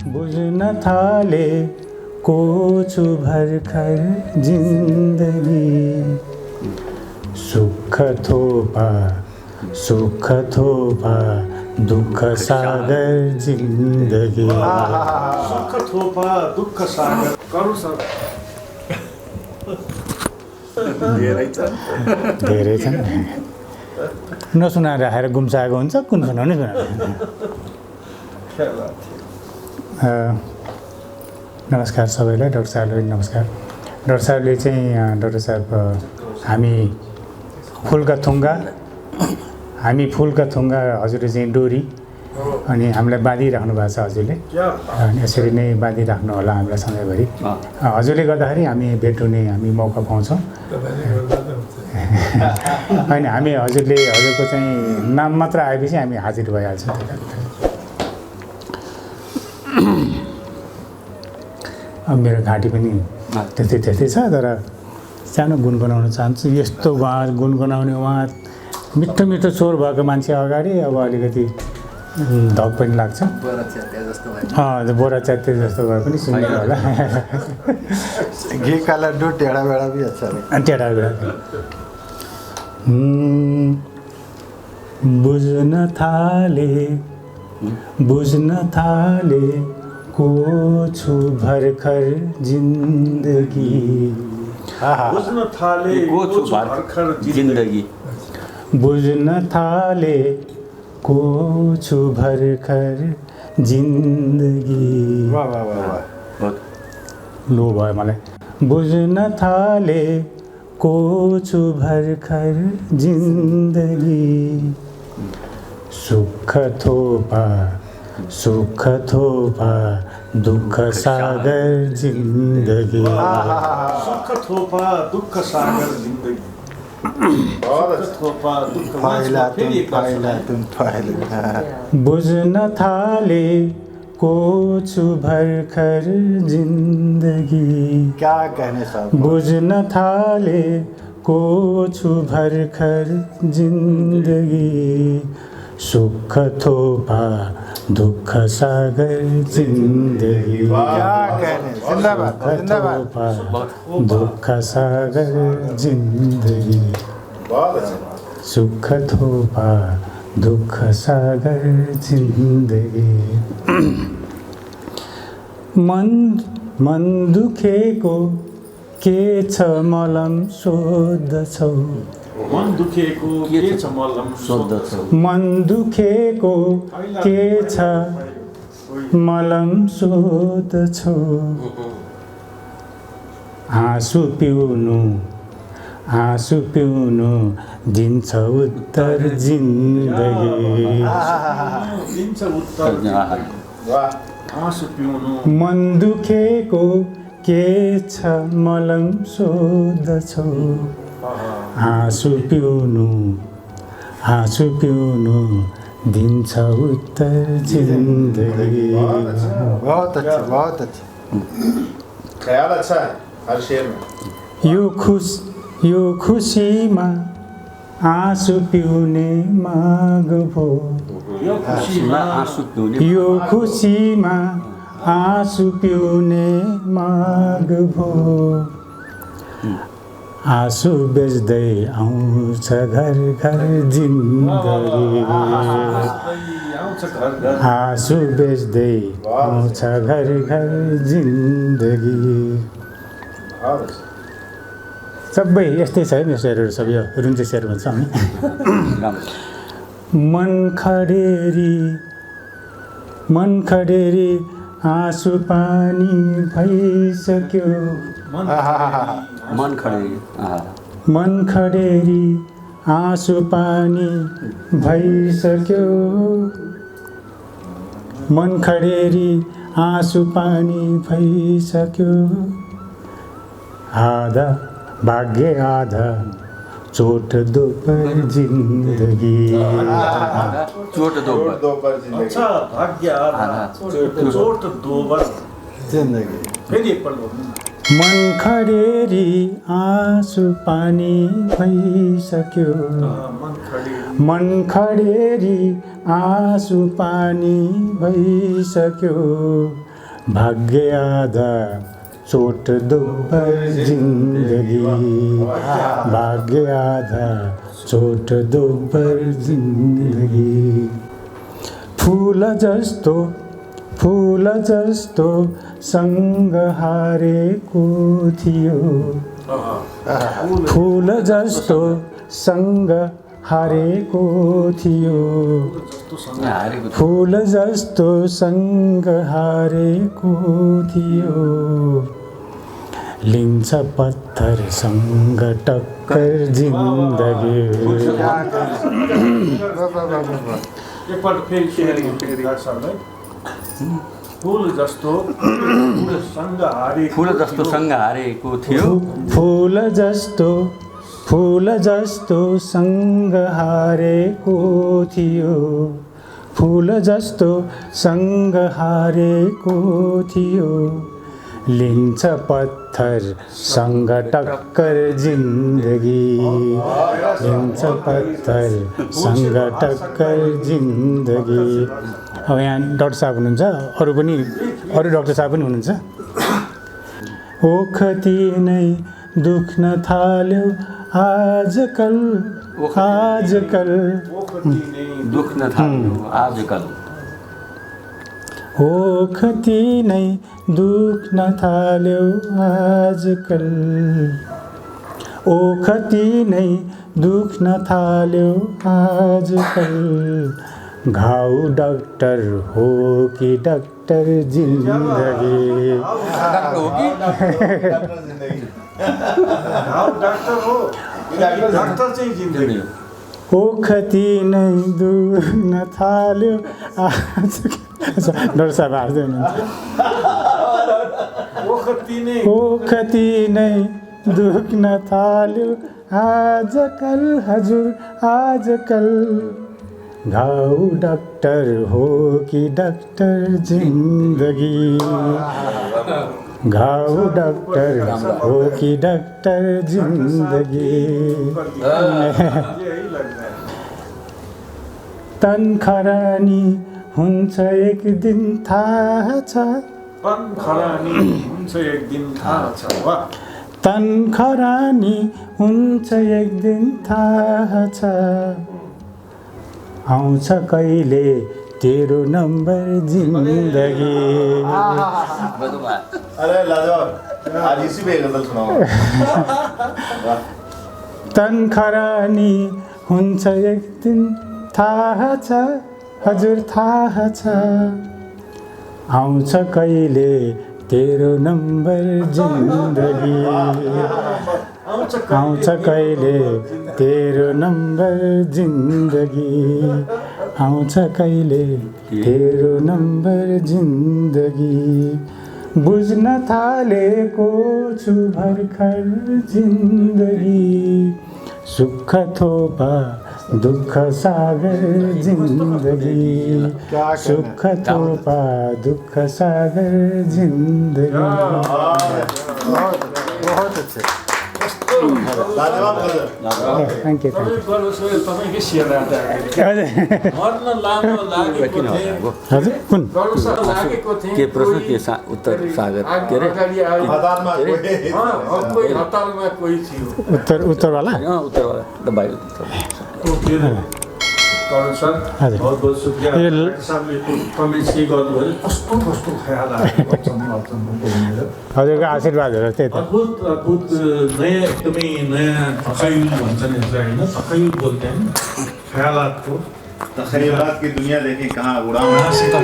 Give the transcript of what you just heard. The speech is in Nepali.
बुझ्न थाले को छु भर्खर जिन्दगी सुख थोपा दुःख सागर जिन्दगी सुख थोपा दुःख सागर करू सब धेरै छन् नसुनाएर राखेर गुम्साएको हुन्छ कुन सुनाउने नमस्कार सबैलाई डाक्टर साहबलाई नमस्कार डाक्टर साहबले चाहिँ डाक्टर साहब हामी फुलका थुङ्गा हजुरले चाहिँ डोरी अनि हामीलाई बाँधिराख्नु भएको छ हजुरले अनि यसरी नै बाँधिराख्नु होला हामीलाई सधैँभरि हजुरले गर्दाखेरि हामी भेट हुने हामी मौका पाउँछौँ अनि हामी हजुरको चाहिँ नाम मात्र आएपछि हामी हाजिर भइहाल्छौँ अब मेरो घाँटी पनि त्यस्तै छ तर सानो गुनगुनाउन चाहन्छु यस्तो गुनगुनाउने मिठो स्वर भएको मान्छे अगाडि अब अलिकति धक पनि लाग्छ बोरा च्याते जस्तो भए पनि सुन्ने होला घी का लड्डू टेढ़ा बेड़ा भी अच्छा लगता टेढ़ा बेड़ा बुझ्न थाले को छु भर्खर जिन्दगी बुझ्न थाले को छु भर्खर जिन्दगी बुझ्न थाले को छु भर्खर जिन्दगी वाह वाह वाह वाह लो भयो मलाई बुझ्न थाले को छु भर्खर जिन्दगी सुख थोपा दुःख सागर जिन्दगी सुख थोपा दुःख सागर जिन्दगी बुझ्न थाले को छु भर्खर जिन्दगी क्या कहने साहब बुझ्न थाले को छु भर्खर जिन्दगी सुख थोपा दुःख सागर जिन्दगी क्या कहने जिंदाबाद दुःख सागर जिन्दगी सुख थोपा दुःख सागर जिन्दगी मन दुखेको के छ मलम सोध्छौ मन दुखेको के छ मलम सोध्छौ मन दुखेको के छ मलम सोध्छौ आँसु पिउनु दिन्छ उत्तर जिन्दगी दिन्छ उत्तर आँसु पिउनु मन दुखेको के छ मलम सोध्छौ आँसु पिउनु दिन्छ उत्तर जिन्दगी बहुत अच्छा ख्याल अच्छा है हर शेर में यो खुसीमा आँसु पिउने माग भो यो खुसीमा आँसु पिउने माग भो आँसु बेच्दै आउँछ घर जिन्दगी आँसु बेच्दै आउँछ घर जिन्दगी सबै यस्तै छ है मेरो शेरहरू सब यो रुन्छ शेर भन्छ हामी मन खडेरी आँसु पानी भइसक्यो मन खडेरी आँसु पानी भइसक्यो मन खडेरी आँसु पानी भइसक्यो आधा भाग्य आधा चोट दोपर जिन्दगी चोट दोपर जिन्दगी अच्छा भाग्य आधा चोट दोपर जिन्दगी फेरि एकपल्ट मन खडेरी आँसु पानी भइसक्यो मन खडेरी आँसु पानी भइसक्यो भाग्य आधा चोट दोब्बर जिन्दगी, भाग्य आधा चोट दोब्बर जिन्दगी। फूल जस्तो सँग हारेको थियो, फूल जस्तो सँग हारेको थियो, फूल जस्तो सँग हारेको थियो। लिन्छ पत्थरसँग टक्कर जिन्दगी। एकपल्ट फेरि फूल जस्तो सँग हारेको थियो, फूल जस्तो सँग हारेको थियो, फूल जस्तो सँग हारेको थियो। लिन्छ पत्थरसँग टक्कर जिन्दगी, लिन्छ पत्थरसँग टक्कर जिन्दगी। अब यहाँ डाक्टर साहब हुनुहुन्छ, अरू डाक्टर साहब पनि हुनुहुन्छ। ओखती नै दुख्न थाल्यो आजकल, दुख्न थाल्यो आजकल, ओखती नै दुख्न थाल्यो आजकल, ओखती नै दुख्न थाल्यो आजकल। घाउ डाक्टर हो कि डाक्टर जिन्दगी, ओखती नै दुख्न थाल्यो आजकल। डाक्टर साहब हाँस्दै हुनुहुन्छ। ओखती नै दुख्न थाल्यो आजकल, हजुर आजकल। घाउ डाक्टर हो कि डाक्टर जिन्दगी, घाउ डाक्टर हो कि डाक्टर जिन्दगी। तन खरानी हुन्छ एक दिन थाहा छ, तन खरानी हुन्छ एक दिन थाहा छ, तन खरानी हुन्छ एक दिन थाहा छ। आउँछ कहिले तेरो नम्बर जिन्दगी। अरे लाजवाब, आज इसी पे गजल सुनाओ। तन खरानी हुन्छ एक दिन थाहा छ, हजुर थाहा छ। आउँछ कहिले तेरो नम्बर जिन्दगी, आउँछ कहिले तेरो नम्बर जिन्दगी, आउँछ कहिले तेरो नम्बर जिन्दगी। बुझ्न थालेको छु भर्खर जिन्दगी, सुख थोपा दुःख सागर जिन्दगी, सुख थोपा दुःख सागर जिन्दगी। बहुत अच्छे, लाजवाब गजल। Thank you. तपाईँकै सेवा मर्न लामो लागेको थिएँ, हजुर कुन के प्रश्न के उत्तर सागर के अरे कोही हतालमा कोही थियो, उत्तरवाला उत्तरवाला त भाइ सर हजुर। बहुत बहुत शुक्रिया साहबले कमेन्ट्स के गर्नुभयो, कस्तो कस्तो ख्याल आएको हजुरको आशीर्वादहरू त्यही त। अद्भुत अद्भुत नयाँ एकदमै नयाँ तखैल भन्छन् यसलाई होइन, तखैल बोल्थे होइन, ख्यालातको तखयलात की दुनिया देखी कहाँ उड़ान। कहाँसित